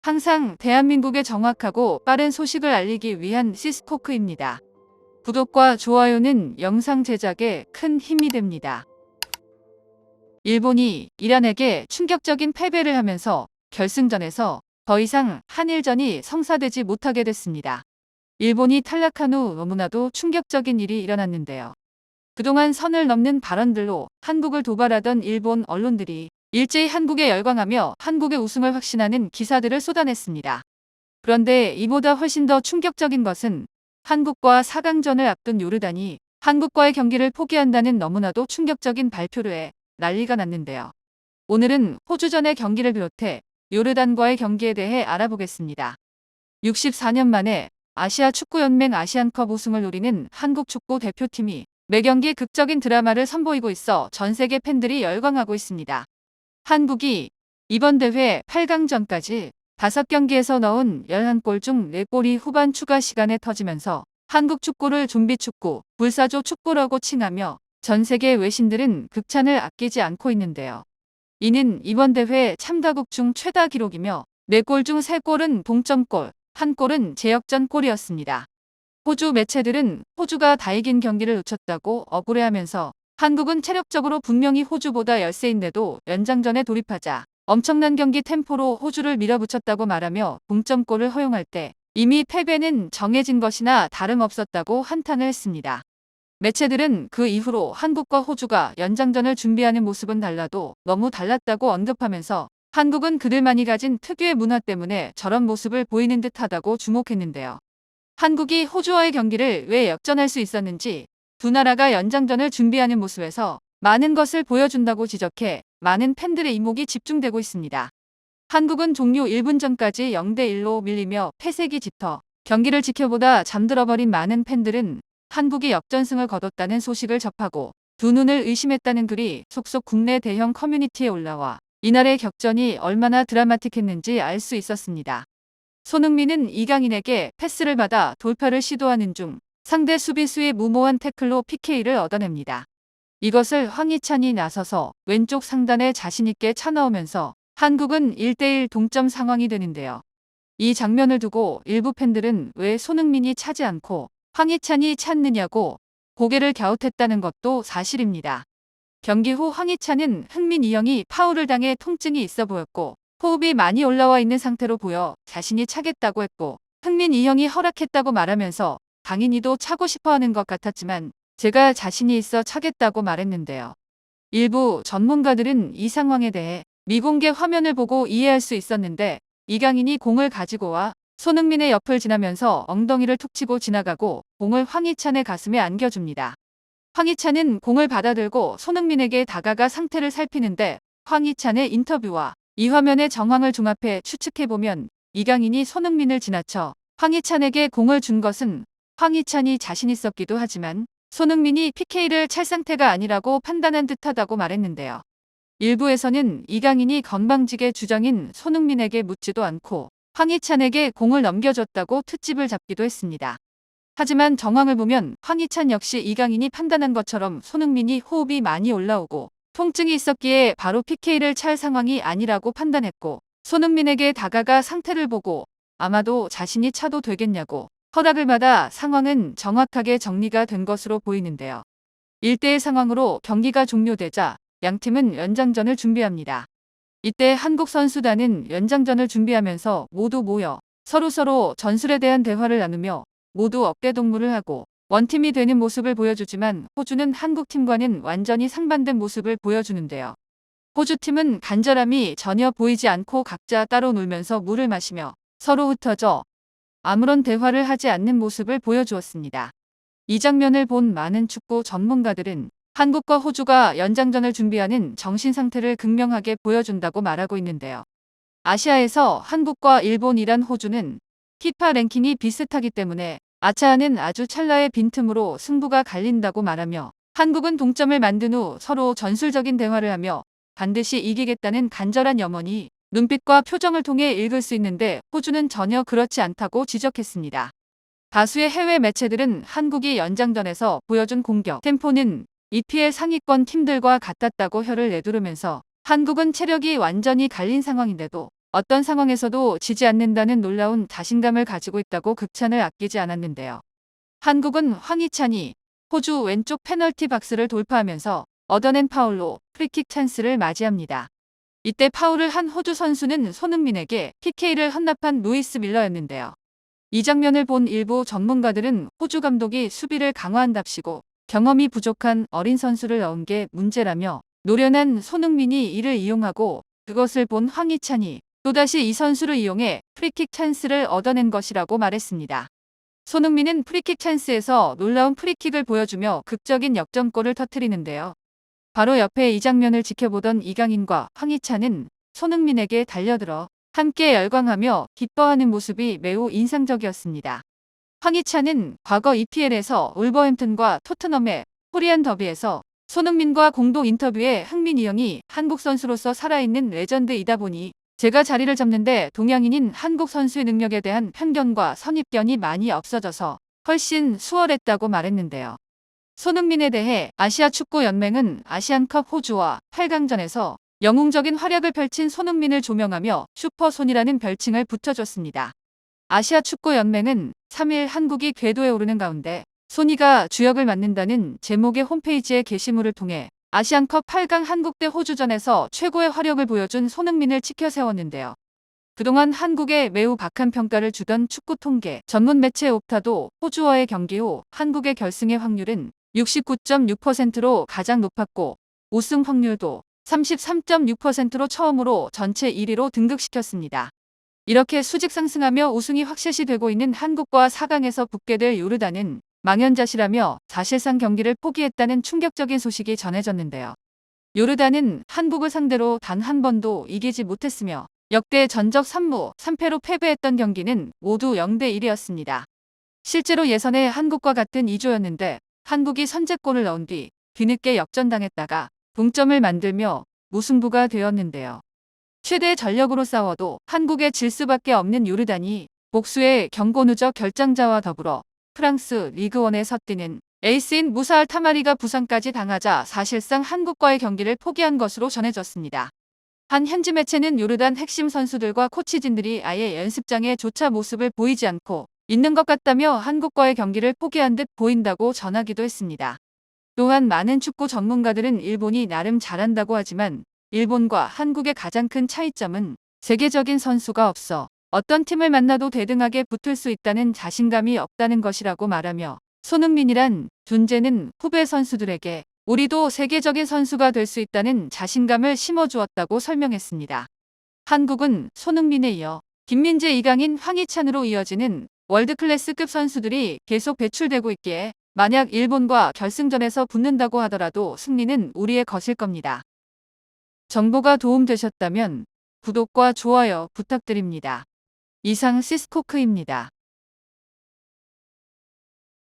항상 대한민국에 정확하고 빠른 소식을 알리기 위한 시스코크입니다. 구독과 좋아요는 영상 제작에 큰 힘이 됩니다. 일본이 이란에게 충격적인 패배를 하면서 결승전에서 더 이상 한일전이 성사되지 못하게 됐습니다. 일본이 탈락한 후 너무나도 충격적인 일이 일어났는데요. 그동안 선을 넘는 발언들로 한국을 도발하던 일본 언론들이 일제히 한국에 열광하며 한국의 우승을 확신하는 기사들을 쏟아냈습니다. 그런데 이보다 훨씬 더 충격적인 것은 한국과 4강전을 앞둔 요르단이 한국과의 경기를 포기한다는 너무나도 충격적인 발표를 해 난리가 났는데요. 오늘은 호주전의 경기를 비롯해 요르단과의 경기에 대해 알아보겠습니다. 64년 만에 아시아 축구연맹 아시안컵 우승을 노리는 한국 축구 대표팀이 매경기 극적인 드라마를 선보이고 있어 전 세계 팬들이 열광하고 있습니다. 한국이 이번 대회 8강전까지 5경기에서 넣은 11골 중 4골이 후반 추가 시간에 터지면서 한국 축구를 좀비 축구, 불사조 축구라고 칭하며 전 세계 외신들은 극찬을 아끼지 않고 있는데요. 이는 이번 대회 참가국 중 최다 기록이며 4골 중 3골은 동점골, 1골은 제역전 골이었습니다. 호주 매체들은 호주가 다 이긴 경기를 놓쳤다고 억울해하면서 한국은 체력적으로 분명히 호주보다 열세인데도 연장전에 돌입하자 엄청난 경기 템포로 호주를 밀어붙였다고 말하며 동점골을 허용할 때 이미 패배는 정해진 것이나 다름없었다고 한탄을 했습니다. 매체들은 그 이후로 한국과 호주가 연장전을 준비하는 모습은 달라도 너무 달랐다고 언급하면서 한국은 그들만이 가진 특유의 문화 때문에 저런 모습을 보이는 듯하다고 주목했는데요. 한국이 호주와의 경기를 왜 역전할 수 있었는지 두 나라가 연장전을 준비하는 모습에서 많은 것을 보여준다고 지적해 많은 팬들의 이목이 집중되고 있습니다. 한국은 종료 1분 전까지 0대1로 밀리며 패색이 짙어 경기를 지켜보다 잠들어버린 많은 팬들은 한국이 역전승을 거뒀다는 소식을 접하고 두 눈을 의심했다는 글이 속속 국내 대형 커뮤니티에 올라와 이날의 격전이 얼마나 드라마틱했는지 알 수 있었습니다. 손흥민은 이강인에게 패스를 받아 돌파를 시도하는 중 상대 수비수의 무모한 태클로 PK를 얻어냅니다. 이것을 황희찬이 나서서 왼쪽 상단에 자신있게 차넣으면서 한국은 1대1 동점 상황이 되는데요. 이 장면을 두고 일부 팬들은 왜 손흥민이 차지 않고 황희찬이 찼느냐고 고개를 갸웃했다는 것도 사실입니다. 경기 후 황희찬은 흥민 이형이 파울을 당해 통증이 있어 보였고 호흡이 많이 올라와 있는 상태로 보여 자신이 차겠다고 했고 흥민 이형이 허락했다고 말하면서 당인이도 차고 싶어하는 것 같았지만 제가 자신이 있어 차겠다고 말했는데요. 일부 전문가들은 이 상황에 대해 미공개 화면을 보고 이해할 수 있었는데 이강인이 공을 가지고 와 손흥민의 옆을 지나면서 엉덩이를 툭 치고 지나가고 공을 황희찬의 가슴에 안겨줍니다. 황희찬은 공을 받아들고 손흥민에게 다가가 상태를 살피는데 황희찬의 인터뷰와 이 화면의 정황을 종합해 추측해보면 이강인이 손흥민을 지나쳐 황희찬에게 공을 준 것은 황희찬이 자신 있었기도 하지만 손흥민이 PK를 찰 상태가 아니라고 판단한 듯하다고 말했는데요. 일부에서는 이강인이 건방지게 주장인 손흥민에게 묻지도 않고 황희찬에게 공을 넘겨줬다고 트집을 잡기도 했습니다. 하지만 정황을 보면 황희찬 역시 이강인이 판단한 것처럼 손흥민이 호흡이 많이 올라오고 통증이 있었기에 바로 PK를 찰 상황이 아니라고 판단했고 손흥민에게 다가가 상태를 보고 아마도 자신이 차도 되겠냐고 허락을 받아 상황은 정확하게 정리가 된 것으로 보이는데요. 1대1 상황으로 경기가 종료되자 양팀은 연장전을 준비합니다. 이때 한국 선수단은 연장전을 준비하면서 모두 모여 서로서로 전술에 대한 대화를 나누며 모두 어깨동무를 하고 원팀이 되는 모습을 보여주지만 호주는 한국팀과는 완전히 상반된 모습을 보여주는데요. 호주팀은 간절함이 전혀 보이지 않고 각자 따로 놀면서 물을 마시며 서로 흩어져 아무런 대화를 하지 않는 모습을 보여주었습니다. 이 장면을 본 많은 축구 전문가들은 한국과 호주가 연장전을 준비하는 정신 상태를 극명하게 보여준다고 말하고 있는데요. 아시아에서 한국과 일본, 이란, 호주는 피파 랭킹이 비슷하기 때문에 아차하는 아주 찰나의 빈틈으로 승부가 갈린다고 말하며 한국은 동점을 만든 후 서로 전술적인 대화를 하며 반드시 이기겠다는 간절한 염원이 눈빛과 표정을 통해 읽을 수 있는데 호주는 전혀 그렇지 않다고 지적했습니다. 다수의 해외 매체들은 한국이 연장전에서 보여준 공격 템포는 EPL 상위권 팀들과 같았다고 혀를 내두르면서 한국은 체력이 완전히 갈린 상황인데도 어떤 상황에서도 지지 않는다는 놀라운 자신감을 가지고 있다고 극찬을 아끼지 않았는데요. 한국은 황희찬이 호주 왼쪽 페널티 박스를 돌파하면서 얻어낸 파울로 프리킥 찬스를 맞이합니다. 이때 파울을 한 호주 선수는 손흥민에게 PK를 헌납한 루이스 밀러였는데요. 이 장면을 본 일부 전문가들은 호주 감독이 수비를 강화한답시고 경험이 부족한 어린 선수를 넣은 게 문제라며 노련한 손흥민이 이를 이용하고 그것을 본 황희찬이 또다시 이 선수를 이용해 프리킥 찬스를 얻어낸 것이라고 말했습니다. 손흥민은 프리킥 찬스에서 놀라운 프리킥을 보여주며 극적인 역전골을 터뜨리는데요. 바로 옆에 이 장면을 지켜보던 이강인과 황희찬은 손흥민에게 달려들어 함께 열광하며 기뻐하는 모습이 매우 인상적이었습니다. 황희찬은 과거 EPL에서 울버햄튼과 토트넘의 코리안 더비에서 손흥민과 공동 인터뷰에 흥민이 형이 한국 선수로서 살아있는 레전드이다 보니 제가 자리를 잡는데 동양인인 한국 선수의 능력에 대한 편견과 선입견이 많이 없어져서 훨씬 수월했다고 말했는데요. 손흥민에 대해 아시아축구연맹은 아시안컵 호주와 8강전에서 영웅적인 활약을 펼친 손흥민을 조명하며 슈퍼손이라는 별칭을 붙여줬습니다. 아시아축구연맹은 3일 한국이 궤도에 오르는 가운데 손이가 주역을 맡는다는 제목의 홈페이지의 게시물을 통해 아시안컵 8강 한국 대 호주전에서 최고의 활약을 보여준 손흥민을 치켜 세웠는데요. 그동안 한국에 매우 박한 평가를 주던 축구 통계 전문 매체 옵타도 호주와의 경기 후 한국의 결승의 확률은 69.6%로 가장 높았고 우승 확률도 33.6%로 처음으로 전체 1위로 등극시켰습니다. 이렇게 수직 상승하며 우승이 확실시 되고 있는 한국과 4강에서 붙게 될 요르단은 망연자실하며 사실상 경기를 포기했다는 충격적인 소식이 전해졌는데요. 요르단은 한국을 상대로 단 한 번도 이기지 못했으며 역대 전적 3무 3패로 패배했던 경기는 모두 0대 1이었습니다. 실제로 예선에 한국과 같은 2조였는데 한국이 선제골을 넣은 뒤 뒤늦게 역전당했다가 동점을 만들며 무승부가 되었는데요. 최대 전력으로 싸워도 한국에 질 수밖에 없는 요르단이 복수의 경고 누적 결장자와 더불어 프랑스 리그원에 섰뛰는 에이스인 무사알 타마리가 부상까지 당하자 사실상 한국과의 경기를 포기한 것으로 전해졌습니다. 한 현지 매체는 요르단 핵심 선수들과 코치진들이 아예 연습장에 조차 모습을 보이지 않고 있는 것 같다며 한국과의 경기를 포기한 듯 보인다고 전하기도 했습니다. 또한 많은 축구 전문가들은 일본이 나름 잘한다고 하지만 일본과 한국의 가장 큰 차이점은 세계적인 선수가 없어 어떤 팀을 만나도 대등하게 붙을 수 있다는 자신감이 없다는 것이라고 말하며 손흥민이란 존재는 후배 선수들에게 우리도 세계적인 선수가 될 수 있다는 자신감을 심어주었다고 설명했습니다. 한국은 손흥민에 이어 김민재, 이강인, 황희찬으로 이어지는 월드클래스급 선수들이 계속 배출되고 있기에 만약 일본과 결승전에서 붙는다고 하더라도 승리는 우리의 것일 겁니다. 정보가 도움되셨다면 구독과 좋아요 부탁드립니다. 이상 시스코크입니다.